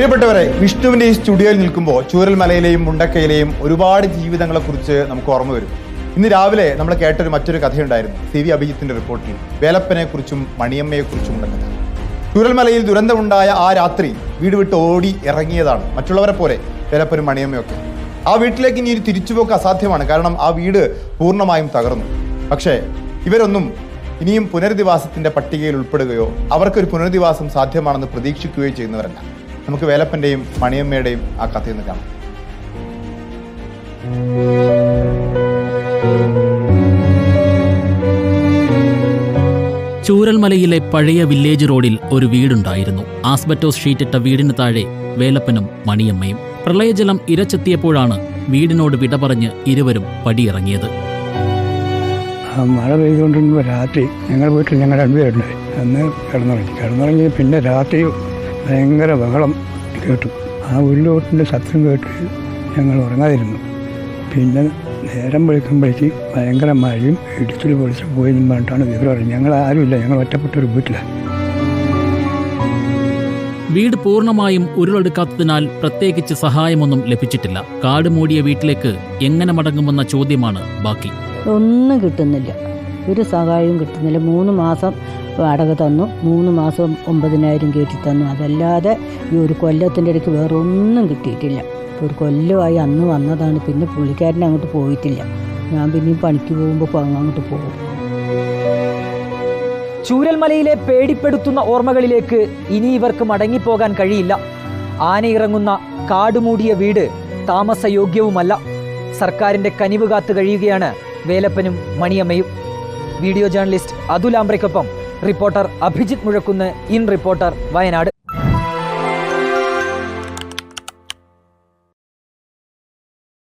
പ്രിയപ്പെട്ടവരെ, വിഷ്ണുവിന്റെ ഈ സ്റ്റുഡിയോയിൽ നിൽക്കുമ്പോൾ ചൂരൽമലയിലെയും മുണ്ടക്കയിലെയും ഒരുപാട് ജീവിതങ്ങളെക്കുറിച്ച് നമുക്ക് ഓർമ്മ വരും. ഇന്ന് രാവിലെ നമ്മൾ കേട്ടൊരു മറ്റൊരു കഥയുണ്ടായിരുന്നു. CV അഭിജിത്തിന്റെ റിപ്പോർട്ടിൽ വേലപ്പനെക്കുറിച്ചും മണിയമ്മയെക്കുറിച്ചുമുള്ള കഥ. ചൂരൽമലയിൽ ദുരന്തമുണ്ടായ ആ രാത്രി വീട് വിട്ട് ഓടി ഇറങ്ങിയതാണ് മറ്റുള്ളവരെ പോലെ വേലപ്പനും മണിയമ്മയൊക്കെ. ആ വീട്ടിലേക്ക് ഇനി ഒരു തിരിച്ചുപോക്ക് അസാധ്യമാണ്. കാരണം ആ വീട് പൂർണ്ണമായും തകർന്നു. പക്ഷേ ഇവരൊന്നും ഇനിയും പുനരധിവാസത്തിന്റെ പട്ടികയിൽ ഉൾപ്പെടുകയോ അവർക്കൊരു പുനരധിവാസം സാധ്യമാണെന്ന് പ്രതീക്ഷിക്കുകയോ ചെയ്യുന്നവരല്ല. നമുക്ക് വേലപ്പന്റെയും മണിയമ്മയുടെയും ആ കഥയിൽ നിന്ന് കാണാം. ചൂരൽമലയിലെ പഴയ വില്ലേജ് റോഡിൽ ഒരു വീടുണ്ടായിരുന്നു. ആസ്ബറ്റോസ് ഷീറ്റിട്ട വീടിന് താഴെ വേലപ്പനും മണിയമ്മയും. പ്രളയജലം ഇരച്ചെത്തിയപ്പോഴാണ് വീടിനോട് വിട പറഞ്ഞ് ഇരുവരും പടിയിറങ്ങിയത്. മഴ പെയ്തുകൊണ്ടിരുന്നപ്പോൾ രാത്രി ഞങ്ങൾ വീട്ടിൽ ഞങ്ങൾ രണ്ടുപേരുണ്ടായി. അന്ന് കിടന്നുറങ്ങി പിന്നെ രാത്രി ഭയങ്കര ബഹളം കേട്ടു. ആ ഉരുളോട്ടിൻ്റെ ശബ്ദം കേട്ട് ഞങ്ങൾ ഉറങ്ങാതിരുന്നു. പിന്നെ നേരം വെളുക്കുമ്പോഴേക്ക് ഭയങ്കര മഴയും ഇടിച്ചിൽ പൊളിച്ച് പോയി പറഞ്ഞിട്ടാണ് വിവരം അറിഞ്ഞത്. ഞങ്ങൾ ആരുമില്ല, ഞങ്ങൾ ഒറ്റപ്പെട്ടൊരു വീട്ടിലാണ്. വീട് പൂർണ്ണമായും ഉരുളെടുക്കാത്തതിനാൽ പ്രത്യേകിച്ച് സഹായമൊന്നും ലഭിച്ചിട്ടില്ല. കാട് മൂടിയ വീട്ടിലേക്ക് എങ്ങനെ മടങ്ങുമെന്ന ചോദ്യമാണ് ബാക്കി. ഒന്നും കിട്ടുന്നില്ല, ഒരു സഹായവും കിട്ടുന്നില്ല. 3 മാസം വാടക തന്നു, 3 മാസം 9,000 കയറ്റി തന്നു. അതല്ലാതെ ഈ ഒരു കൊല്ലത്തിൻ്റെ ഇടയ്ക്ക് വേറെ ഒന്നും കിട്ടിയിട്ടില്ല. ഒരു കൊല്ലമായി അന്ന് വന്നതാണ്. പിന്നെ പുള്ളിക്കാരൻ അങ്ങോട്ട് പോയിട്ടില്ല. ഞാൻ പിന്നെയും പണിക്ക് പോകുമ്പോൾ അങ്ങോട്ട് പോകും. ചൂരൽമലയിലെ പേടിപ്പെടുത്തുന്ന ഓർമ്മകളിലേക്ക് ഇനി ഇവർക്ക് മടങ്ങിപ്പോകാൻ കഴിയില്ല. ആനയിറങ്ങുന്ന കാടുമൂടിയ വീട് താമസയോഗ്യവുമല്ല. സർക്കാരിൻ്റെ കനിവ് കാത്തു കഴിയുകയാണ് വേലപ്പനും മണിയമ്മയും. വീഡിയോ ജേർണലിസ്റ്റ് അതുൽ ആംബ്രയ്ക്കൊപ്പം reporter Abhijith Muzhakkunnu, in reporter, Wayanad.